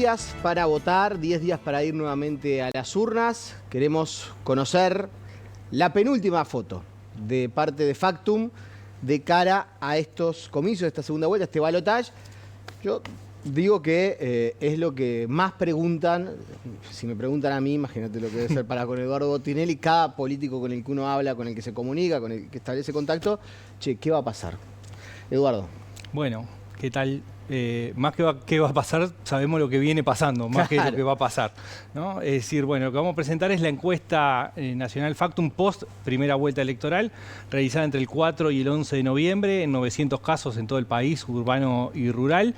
días para votar, 10 días para ir nuevamente a las urnas. Queremos conocer la penúltima foto de parte de Factum de cara a estos comicios, esta segunda vuelta, este balotaje. Yo digo que es lo que más preguntan. Si me preguntan a mí, imagínate lo que debe ser para con Eduardo Botinelli, cada político con el que uno habla, con el que se comunica, con el que establece contacto. Che, ¿qué va a pasar? Eduardo. Bueno, ¿qué tal? Más que qué va a pasar, sabemos lo que viene pasando, más que lo que va a pasar, ¿no? Es decir, bueno, lo que vamos a presentar es la encuesta nacional Factum post primera vuelta electoral, realizada entre el 4 y el 11 de noviembre, en 900 casos en todo el país, urbano y rural,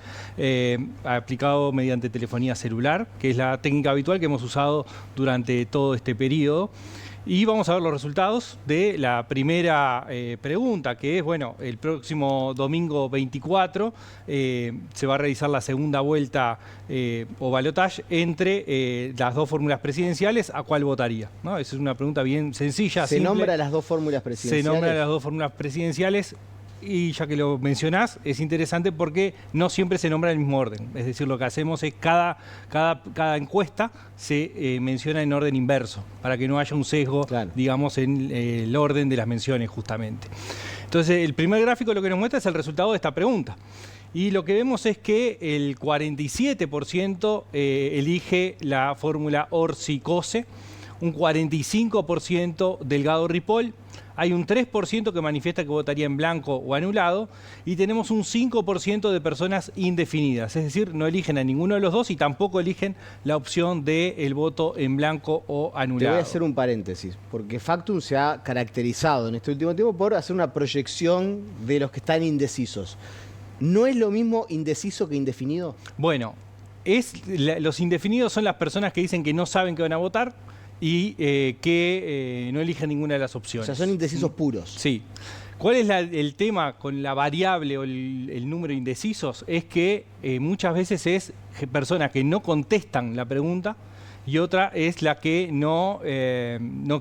aplicado mediante telefonía celular, que es la técnica habitual que hemos usado durante todo este periodo. Y vamos a ver los resultados de la primera pregunta, que es, bueno, el próximo domingo 24 se va a realizar la segunda vuelta o balotaje entre las dos fórmulas presidenciales. ¿A cuál votaría? ¿No? Esa es una pregunta bien sencilla, Se simple. nombra las dos fórmulas presidenciales. Se nombra las dos fórmulas presidenciales. Y ya que lo mencionás, es interesante porque no siempre se nombra en el mismo orden. Es decir, lo que hacemos es cada encuesta se menciona en orden inverso, para que no haya un sesgo, claro, digamos, en el orden de las menciones justamente. Entonces, el primer gráfico lo que nos muestra es el resultado de esta pregunta. Y lo que vemos es que el 47% elige la fórmula Orsi-Cose, un 45% Delgado-Ripoll, hay un 3% que manifiesta que votaría en blanco o anulado y tenemos un 5% de personas indefinidas, es decir, no eligen a ninguno de los dos y tampoco eligen la opción del voto en blanco o anulado. Te voy a hacer un paréntesis, porque Factum se ha caracterizado en este último tiempo por hacer una proyección de los que están indecisos. ¿No es lo mismo indeciso que indefinido? Bueno, los indefinidos son las personas que dicen que no saben que van a votar y que no eligen ninguna de las opciones. O sea, son indecisos puros. Sí. ¿Cuál es el tema con la variable o el número de indecisos? Es que muchas veces es personas que no contestan la pregunta y otra es la que no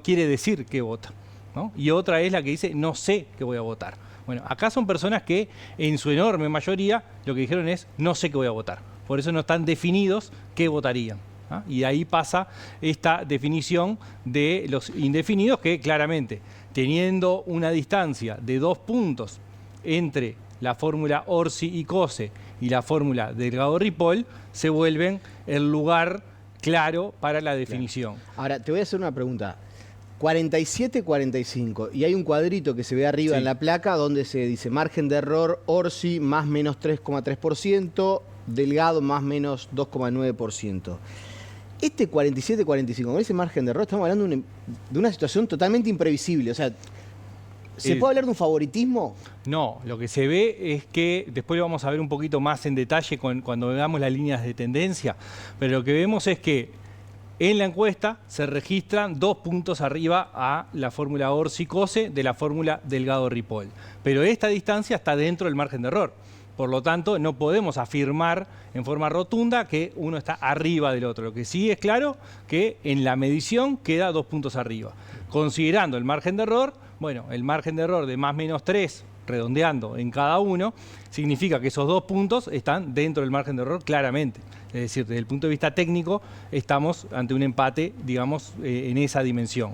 quiere decir que vota, ¿no? Y otra es la que dice no sé que voy a votar. Bueno, acá son personas que en su enorme mayoría lo que dijeron es no sé que voy a votar. Por eso no están definidos qué votarían. ¿Ah? Y ahí pasa esta definición de los indefinidos que claramente, teniendo una distancia de 2 puntos entre la fórmula Orsi y Cose y la fórmula Delgado-Ripoll, se vuelven el lugar claro para la definición. Claro. Ahora, te voy a hacer una pregunta. 47-45, y hay un cuadrito que se ve arriba en la placa donde se dice margen de error Orsi más menos 3,3%, Delgado más menos 2,9%. Este 47-45, con ese margen de error, estamos hablando de una situación totalmente imprevisible. O sea, ¿se puede hablar de un favoritismo? No, lo que se ve es que, después lo vamos a ver un poquito más en detalle cuando veamos las líneas de tendencia, pero lo que vemos es que en la encuesta se registran 2 puntos arriba a la fórmula Orsi-Cose de la fórmula Delgado-Ripoll. Pero esta distancia está dentro del margen de error. Por lo tanto, no podemos afirmar en forma rotunda que uno está arriba del otro. Lo que sí es claro que en la medición queda 2 puntos arriba. Considerando el margen de error, bueno, el margen de error de más menos 3, redondeando en cada uno, significa que esos 2 puntos están dentro del margen de error claramente. Es decir, desde el punto de vista técnico, estamos ante un empate, digamos, en esa dimensión.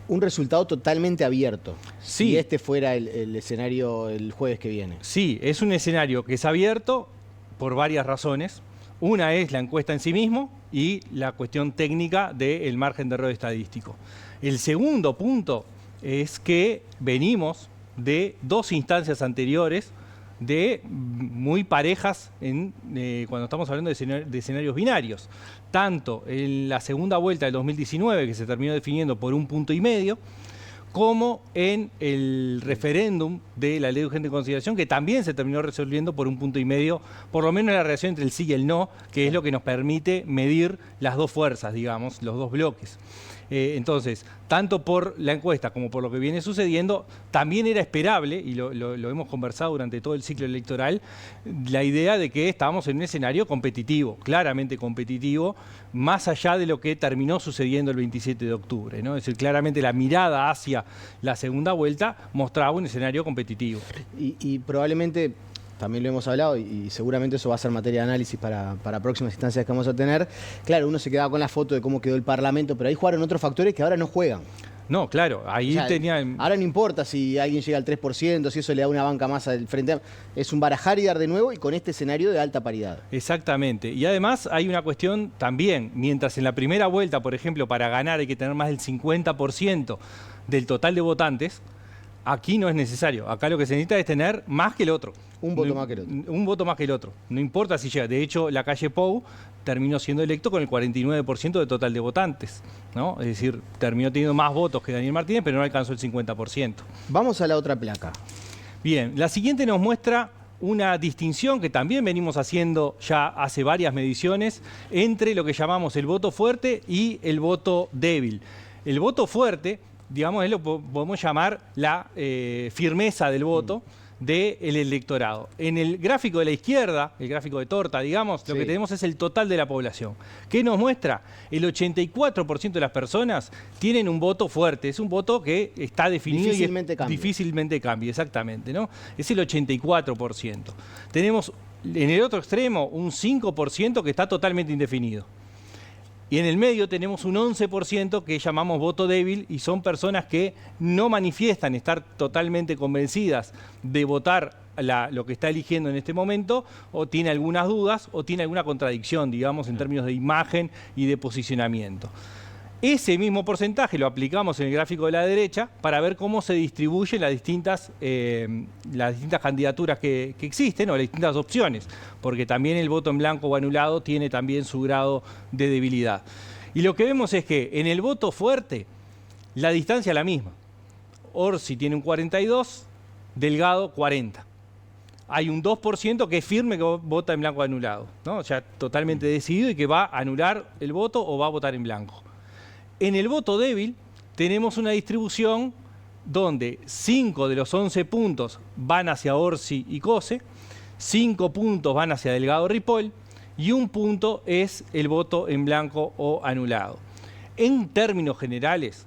Un resultado totalmente abierto. Sí. Si este fuera el escenario el jueves que viene. Sí, es un escenario que es abierto por varias razones. Una es la encuesta en sí mismo y la cuestión técnica del margen de error estadístico. El segundo punto es que venimos de 2 instancias anteriores de muy parejas cuando estamos hablando de escenarios binarios. Tanto en la segunda vuelta del 2019, que se terminó definiendo por 1,5 puntos, como en el referéndum de la ley de urgente consideración, que también se terminó resolviendo por 1,5 puntos, por lo menos en la relación entre el sí y el no, que es lo que nos permite medir las dos fuerzas, digamos, los dos bloques. Entonces, tanto por la encuesta como por lo que viene sucediendo, también era esperable, y lo hemos conversado durante todo el ciclo electoral, la idea de que estábamos en un escenario competitivo, claramente competitivo, más allá de lo que terminó sucediendo el 27 de octubre, ¿no? Es decir, claramente la mirada hacia la segunda vuelta mostraba un escenario competitivo. Y probablemente también lo hemos hablado y seguramente eso va a ser materia de análisis para próximas instancias que vamos a tener. Claro, uno se quedaba con la foto de cómo quedó el Parlamento, pero ahí jugaron otros factores que ahora no juegan. No, claro, ahí O sea, tenían... ahora no importa si alguien llega al 3%, si eso le da una banca más al frente. Es un barajar y dar de nuevo y con este escenario de alta paridad. Exactamente. Y además hay una cuestión también, mientras en la primera vuelta, por ejemplo, para ganar hay que tener más del 50% del total de votantes, aquí no es necesario. Acá lo que se necesita es tener más que el otro. Un voto más que el otro. Un voto más que el otro. No importa si llega. De hecho, la calle Pou terminó siendo electo con el 49% del total de votantes, ¿no? Es decir, terminó teniendo más votos que Daniel Martínez, pero no alcanzó el 50%. Vamos a la otra placa. Bien, la siguiente nos muestra una distinción que también venimos haciendo ya hace varias mediciones entre lo que llamamos el voto fuerte y el voto débil. El voto fuerte, digamos, es lo que podemos llamar la firmeza del voto del electorado. En el gráfico de la izquierda, el gráfico de torta, digamos, lo que tenemos es el total de la población. ¿Qué nos muestra? El 84% de las personas tienen un voto fuerte. Es un voto que está definido difícilmente cambia, exactamente, ¿no? Es el 84%. Tenemos en el otro extremo un 5% que está totalmente indefinido. Y en el medio tenemos un 11% que llamamos voto débil y son personas que no manifiestan estar totalmente convencidas de votar lo que está eligiendo en este momento, o tiene algunas dudas o tiene alguna contradicción, digamos, en términos de imagen y de posicionamiento. Ese mismo porcentaje lo aplicamos en el gráfico de la derecha para ver cómo se distribuyen las distintas candidaturas que existen o las distintas opciones, porque también el voto en blanco o anulado tiene también su grado de debilidad. Y lo que vemos es que en el voto fuerte la distancia es la misma. Orsi tiene un 42, Delgado 40. Hay un 2% que es firme que vota en blanco o anulado, ¿no? Ya totalmente decidido y que va a anular el voto o va a votar en blanco. En el voto débil tenemos una distribución donde 5 de los 11 puntos van hacia Orsi y Cose, 5 puntos van hacia Delgado Ripoll y 1 punto es el voto en blanco o anulado. En términos generales,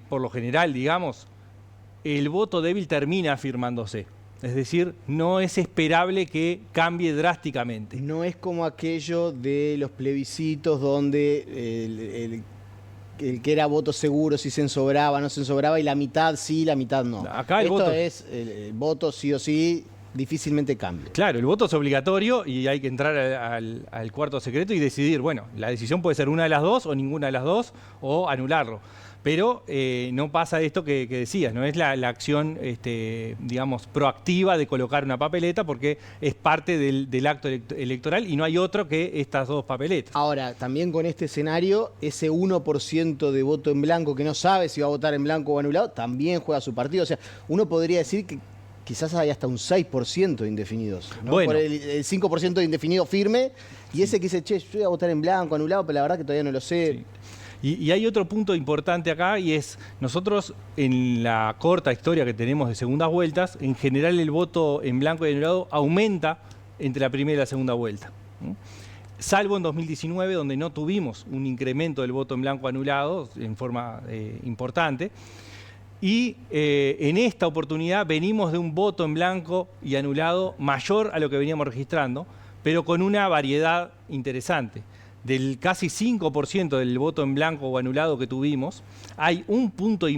por lo general, digamos, el voto débil termina afirmándose. Es decir, no es esperable que cambie drásticamente. No es como aquello de los plebiscitos donde el que era voto seguro, si se ensobraba, no se ensobraba, y la mitad sí, la mitad no. Acá Esto es el voto sí o sí, difícilmente cambia. Claro, el voto es obligatorio y hay que entrar al cuarto secreto y decidir, bueno, la decisión puede ser una de las dos o ninguna de las dos o anularlo. Pero no pasa esto que decías, no es la acción, digamos, proactiva de colocar una papeleta porque es parte del acto electoral y no hay otro que estas dos papeletas. Ahora, también con este escenario, ese 1% de voto en blanco que no sabe si va a votar en blanco o anulado, también juega su partido. O sea, uno podría decir que quizás hay hasta un 6% de indefinidos, ¿no? Bueno. Por el 5% de indefinido firme y ese que dice, che, yo voy a votar en blanco, anulado, pero la verdad que todavía no lo sé. Sí. Y hay otro punto importante acá y es, nosotros en la corta historia que tenemos de segundas vueltas, en general el voto en blanco y anulado aumenta entre la primera y la segunda vuelta, ¿no? Salvo en 2019, donde no tuvimos un incremento del voto en blanco anulado en forma importante. Y en esta oportunidad venimos de un voto en blanco y anulado mayor a lo que veníamos registrando, pero con una variedad interesante. Del casi 5% del voto en blanco o anulado que tuvimos, hay 1,5 puntos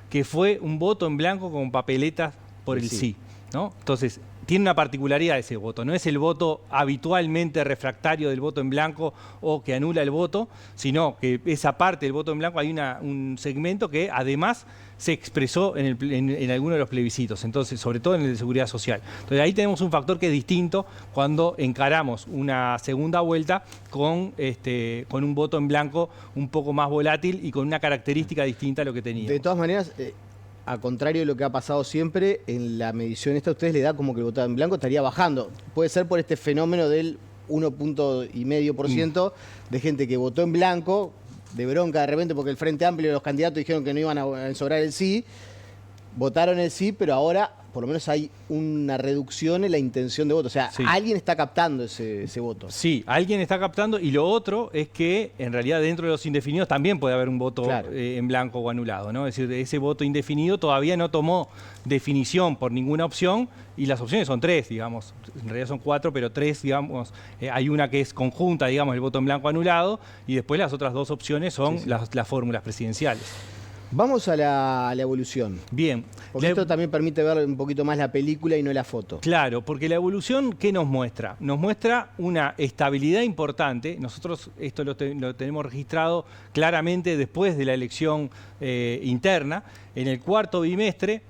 que fue un voto en blanco con papeletas por el sí, ¿no? Entonces, tiene una particularidad ese voto, no es el voto habitualmente refractario del voto en blanco o que anula el voto, sino que esa parte del voto en blanco hay un segmento que además se expresó en alguno de los plebiscitos, entonces, sobre todo en el de seguridad social. Entonces ahí tenemos un factor que es distinto cuando encaramos una segunda vuelta con un voto en blanco un poco más volátil y con una característica distinta a lo que teníamos. De todas maneras, a contrario de lo que ha pasado siempre, en la medición esta a ustedes le da como que el voto en blanco estaría bajando. Puede ser por este fenómeno del 1,5% de gente que votó en blanco, de bronca de repente porque el Frente Amplio y los candidatos dijeron que no iban a ensobrar el sí, votaron el sí, pero ahora por lo menos hay una reducción en la intención de voto. O sea, Sí. alguien está captando ese voto. Sí, alguien está captando, y lo otro es que en realidad dentro de los indefinidos también puede haber un voto Claro. en blanco o anulado, ¿no? Es decir, ese voto indefinido todavía no tomó definición por ninguna opción, y las opciones son 3, digamos. En realidad son 4, pero 3, digamos. Hay una que es conjunta, digamos, el voto en blanco anulado, y después las otras 2 opciones son Sí, sí. las fórmulas presidenciales. Vamos a la evolución. Bien. Porque esto también permite ver un poquito más la película y no la foto. Claro, porque la evolución, ¿qué nos muestra? Nos muestra una estabilidad importante. Nosotros esto lo tenemos registrado claramente después de la elección interna. En el cuarto bimestre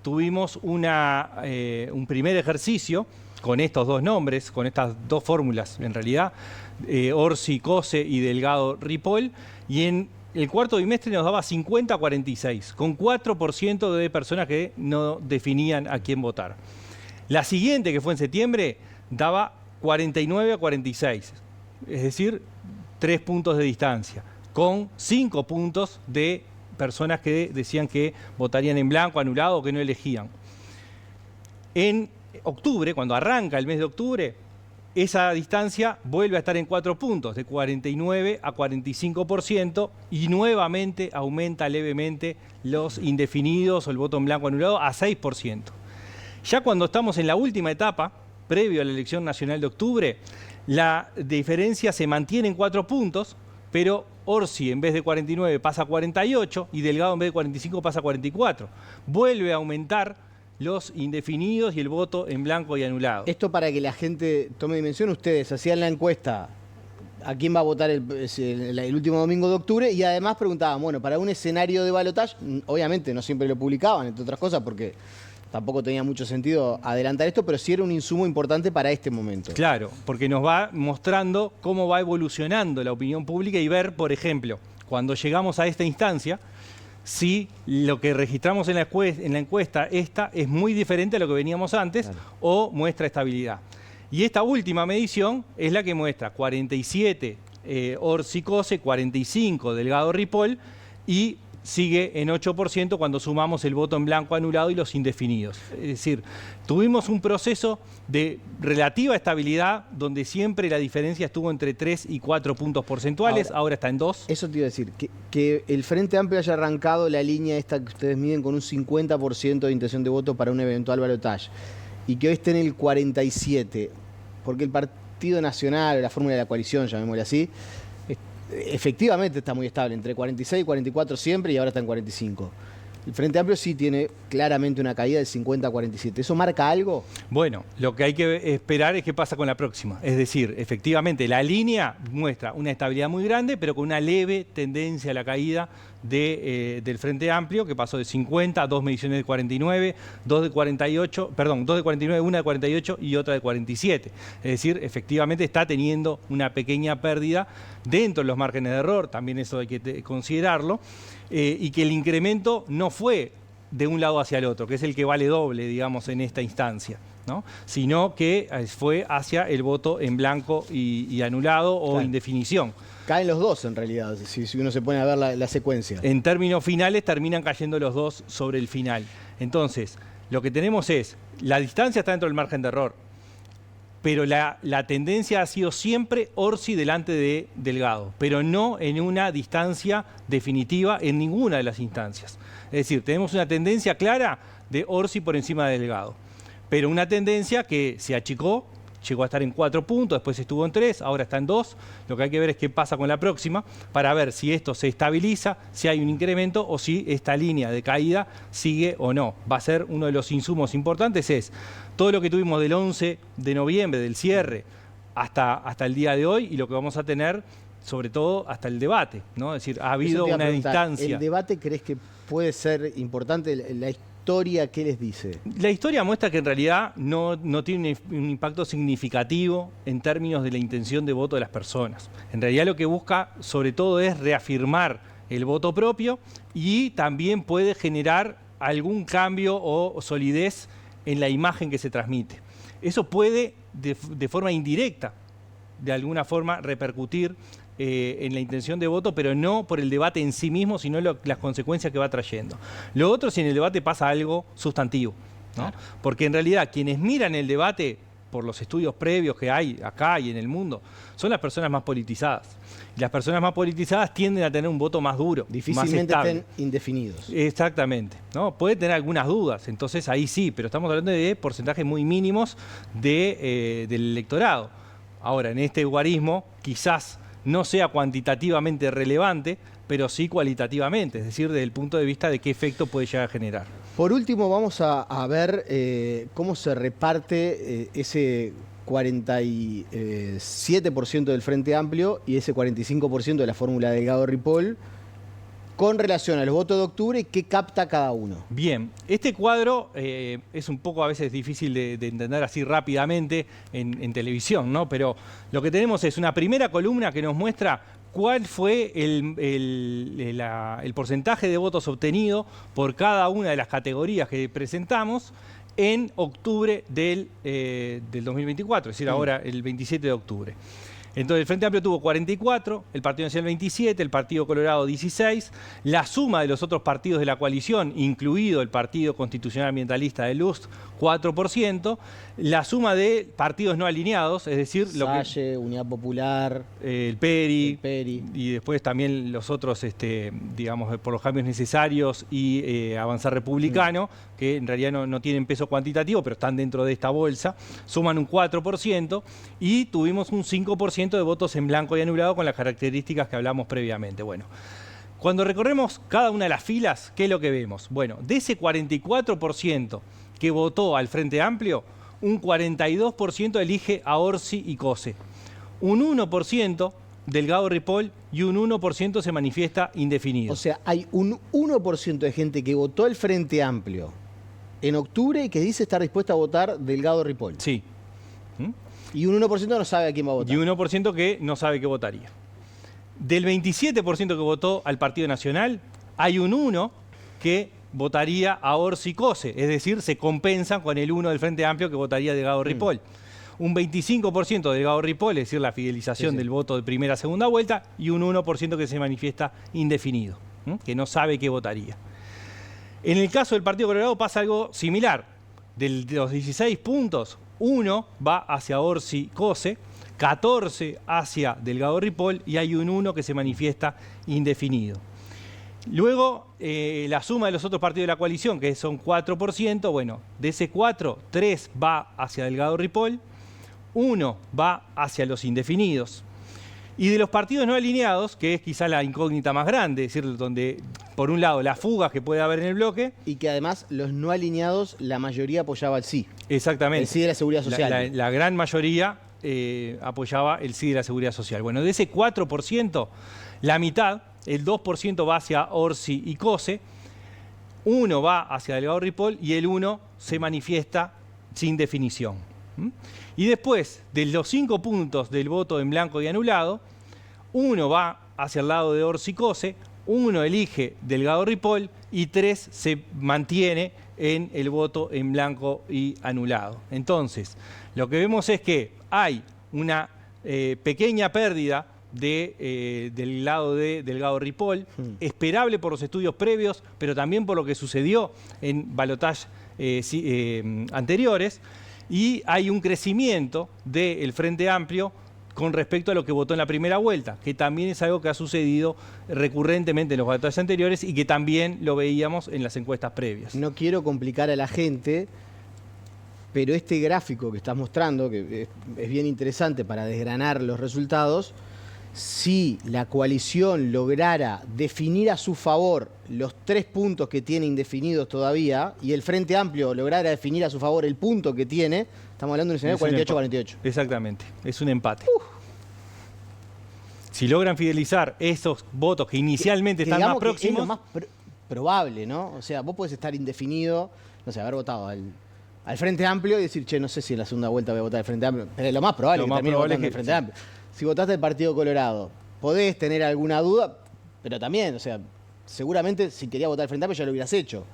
tuvimos un primer ejercicio con estos 2 nombres, con estas 2 fórmulas, en realidad, Orsi-Cose y Delgado-Ripoll, y en el cuarto bimestre nos daba 50-46, con 4% de personas que no definían a quién votar. La siguiente, que fue en septiembre, daba 49-46, es decir, 3 puntos de distancia, con 5 puntos de personas que decían que votarían en blanco, anulado o que no elegían. En octubre, cuando arranca el mes de octubre, esa distancia vuelve a estar en 4 puntos, de 49 a 45%, y nuevamente aumenta levemente los indefinidos o el voto en blanco anulado a 6%. Ya cuando estamos en la última etapa, previo a la elección nacional de octubre, la diferencia se mantiene en 4 puntos, pero Orsi en vez de 49 pasa a 48 y Delgado en vez de 45 pasa a 44. Vuelve a aumentar los indefinidos y el voto en blanco y anulado. Esto para que la gente tome dimensión, ustedes hacían la encuesta a quién va a votar el último domingo de octubre, y además preguntaban, bueno, para un escenario de balotaje, obviamente no siempre lo publicaban, entre otras cosas, porque tampoco tenía mucho sentido adelantar esto, pero sí era un insumo importante para este momento. Claro, porque nos va mostrando cómo va evolucionando la opinión pública y ver, por ejemplo, cuando llegamos a esta instancia, si lo que registramos en la encuesta esta es muy diferente a lo que veníamos antes, claro, o muestra estabilidad. Y esta última medición es la que muestra 47 Orsi-Cose, 45 Delgado-Ripoll, y sigue en 8% cuando sumamos el voto en blanco anulado y los indefinidos. Es decir, tuvimos un proceso de relativa estabilidad donde siempre la diferencia estuvo entre 3 y 4 puntos porcentuales, ahora está en 2. Eso te iba a decir, que el Frente Amplio haya arrancado la línea esta que ustedes miden con un 50% de intención de voto para un eventual balotaje, y que hoy esté en el 47%, porque el Partido Nacional, la fórmula de la coalición, llamémosle así, efectivamente está muy estable, entre 46 y 44 siempre, y ahora está en 45. El Frente Amplio sí tiene claramente una caída del 50 a 47. ¿Eso marca algo? Bueno, lo que hay que esperar es qué pasa con la próxima. Es decir, efectivamente, la línea muestra una estabilidad muy grande, pero con una leve tendencia a la caída del Frente Amplio, que pasó de 50 a 2 mediciones de 49, 2 de 48, perdón, 2 de 49, una de 48 y otra de 47. Es decir, efectivamente está teniendo una pequeña pérdida dentro de los márgenes de error, también eso hay que considerarlo, y que el incremento no fue de un lado hacia el otro, que es el que vale doble, digamos, en esta instancia, ¿no? Sino que fue hacia el voto en blanco y anulado o claro, indefinición. Caen los dos en realidad, si uno se pone a ver la secuencia. En términos finales terminan cayendo los dos sobre el final. Entonces, lo que tenemos es, la distancia está dentro del margen de error, pero la tendencia ha sido siempre Orsi delante de Delgado, pero no en una distancia definitiva en ninguna de las instancias. Es decir, tenemos una tendencia clara de Orsi por encima de Delgado, pero una tendencia que se achicó, llegó a estar en 4 puntos, después estuvo en 3, ahora está en 2. Lo que hay que ver es qué pasa con la próxima para ver si esto se estabiliza, si hay un incremento o si esta línea de caída sigue o no. Va a ser uno de los insumos importantes, es todo lo que tuvimos del 11 de noviembre, del cierre, hasta el día de hoy, y lo que vamos a tener, sobre todo, hasta el debate, ¿no? Es decir, ha habido una instancia. ¿El debate crees que puede ser importante? La historia, ¿qué les dice? La historia muestra que en realidad no tiene un impacto significativo en términos de la intención de voto de las personas. En realidad lo que busca, sobre todo, es reafirmar el voto propio, y también puede generar algún cambio o solidez en la imagen que se transmite. Eso puede, de forma indirecta, de alguna forma repercutir en la intención de voto, pero no por el debate en sí mismo, sino las consecuencias que va trayendo. Lo otro, si en el debate pasa algo sustantivo, ¿no? Claro. Porque en realidad quienes miran el debate por los estudios previos que hay acá y en el mundo, son las personas más politizadas. Y las personas más politizadas tienden a tener un voto más duro, difícilmente más estén indefinidos. Exactamente, ¿no? Puede tener algunas dudas, entonces ahí sí, pero estamos hablando de porcentajes muy mínimos del electorado. Ahora, en este guarismo, quizás no sea cuantitativamente relevante, pero sí cualitativamente, es decir, desde el punto de vista de qué efecto puede llegar a generar. Por último, vamos a ver cómo se reparte ese 47% del Frente Amplio y ese 45% de la fórmula Delgado-Ripoll con relación al voto de octubre y qué capta cada uno. Bien, este cuadro es un poco a veces difícil de entender así rápidamente en televisión, ¿no? Pero lo que tenemos es una primera columna que nos muestra cuál fue el porcentaje de votos obtenido por cada una de las categorías que presentamos en octubre del 2024, es decir, ahora el 27 de octubre. Entonces el Frente Amplio tuvo 44, el Partido Nacional 27, el Partido Colorado 16, la suma de los otros partidos de la coalición, incluido el Partido Constitucional Ambientalista de Lust, 4%, la suma de partidos no alineados, es decir, Salle, Unidad Popular, el PERI, y después también los otros, digamos, por los cambios necesarios y Avanzar Republicano, que en realidad no tienen peso cuantitativo, pero están dentro de esta bolsa, suman un 4% y tuvimos un 5% de votos en blanco y anulado con las características que hablamos previamente. Bueno, cuando recorremos cada una de las filas, ¿qué es lo que vemos? Bueno, de ese 44% que votó al Frente Amplio, un 42% elige a Orsi y Cose. Un 1% Delgado-Ripoll y un 1% se manifiesta indefinido. O sea, hay un 1% de gente que votó el Frente Amplio en octubre y que dice estar dispuesta a votar Delgado-Ripoll. Sí. Y un 1% no sabe a quién va a votar. Y un 1% que no sabe qué votaría. Del 27% que votó al Partido Nacional, hay un 1% que votaría a Orsi y Cose, es decir, se compensan con el 1% del Frente Amplio que votaría Delgado-Ripoll. Un 25% de Delgado-Ripoll, es decir, la fidelización del voto de primera a segunda vuelta, y un 1% que se manifiesta indefinido, que no sabe qué votaría. En el caso del Partido Colorado pasa algo similar. De los 16 puntos, 1 va hacia Orsi Cose, 14 hacia Delgado-Ripoll y hay un 1 que se manifiesta indefinido. Luego, la suma de los otros partidos de la coalición, que son 4%, bueno, de ese 4, 3 va hacia Delgado-Ripoll, 1 va hacia los indefinidos. Y de los partidos no alineados, que es quizá la incógnita más grande, es decir, donde, por un lado, las fugas que puede haber en el bloque. Y que además los no alineados, la mayoría apoyaba el sí. Exactamente. El sí de la Seguridad Social. La gran mayoría apoyaba el sí de la Seguridad Social. Bueno, de ese 4%, la mitad, el 2% va hacia Orsi y Cose, 1 va hacia Delgado-Ripoll y el 1 se manifiesta sin definición. Y después, de los 5 puntos del voto en blanco y anulado, 1 va hacia el lado de Orsi y Cose, 1 elige Delgado-Ripoll y 3 se mantiene en el voto en blanco y anulado. Entonces, lo que vemos es que hay una pequeña pérdida del lado de Delgado-Ripoll, esperable por los estudios previos, pero también por lo que sucedió en balotajes anteriores, y hay un crecimiento del Frente Amplio con respecto a lo que votó en la primera vuelta, que también es algo que ha sucedido recurrentemente en los balotajes anteriores y que también lo veíamos en las encuestas previas. No quiero complicar a la gente, pero este gráfico que estás mostrando, que es bien interesante para desgranar los resultados, si la coalición lograra definir a su favor los 3 puntos que tiene indefinidos todavía y el Frente Amplio lograra definir a su favor el punto que tiene, estamos hablando de un escenario 48-48. Exactamente, es un empate. Si logran fidelizar esos votos que inicialmente están más próximos... Es lo más probable, ¿no? O sea, vos podés estar indefinido, no sé, haber votado al Frente Amplio y decir, che, no sé si en la segunda vuelta voy a votar al Frente Amplio, pero lo más probable es que termine votando el Frente Amplio. Si votaste el Partido Colorado, podés tener alguna duda, pero también, o sea, seguramente si querías votar al Frente Amplio ya lo hubieras hecho.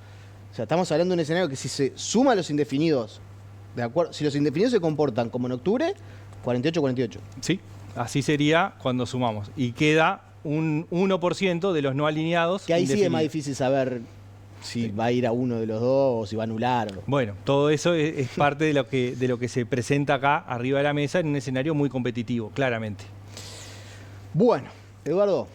O sea, estamos hablando de un escenario que si se suma a los indefinidos, de acuerdo, si los indefinidos se comportan como en octubre, 48-48. Sí, Así sería cuando sumamos. Y queda un 1% de los no alineados. Que ahí sí es más indefinidos. difícil saber si va a ir a uno de los dos o si va a anular. Bueno, todo eso es parte de lo que se presenta acá arriba de la mesa en un escenario muy competitivo, claramente. Bueno, Eduardo,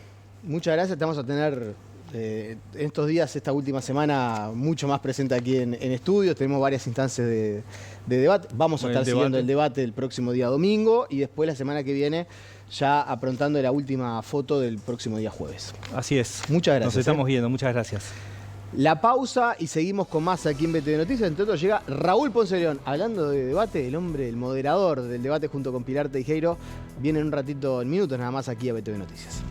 muchas gracias. Te vamos a tener en estos días, esta última semana, mucho más presente aquí en estudios. Tenemos varias instancias de debate. Vamos a estar siguiendo el debate el próximo día domingo y después la semana que viene ya aprontando la última foto del próximo día jueves. Así es. Muchas gracias. Nos estamos viendo, muchas gracias. La pausa y seguimos con más aquí en BTV Noticias. Entre otros llega Raúl Ponce de León. Hablando de debate, el hombre, el moderador del debate junto con Pilar Teijeiro, viene en un ratito, en minutos nada más aquí a BTV Noticias.